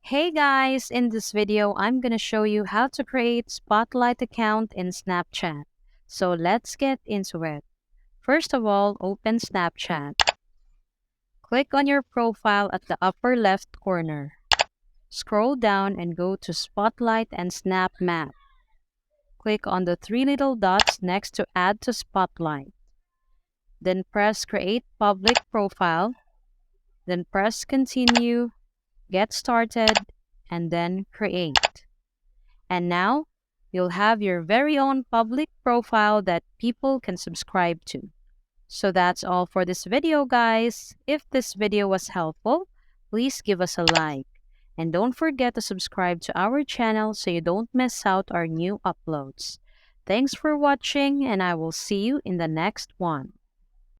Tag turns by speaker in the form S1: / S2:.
S1: Hey guys, in this video, I'm gonna show you how to create Spotlight account in Snapchat. So let's get into it. First of all, open Snapchat. Click on your profile at the upper left corner. Scroll down and go to Spotlight and Snap Map. Click on the three little dots next to Add to Spotlight. Then press Create Public Profile. Then press Continue, Get Started, and then Create. And now, you'll have your very own public profile that people can subscribe to. So that's all for this video, guys. If this video was helpful, please give us a like. And don't forget to subscribe to our channel so you don't miss out our new uploads. Thanks for watching, and I will see you in the next one.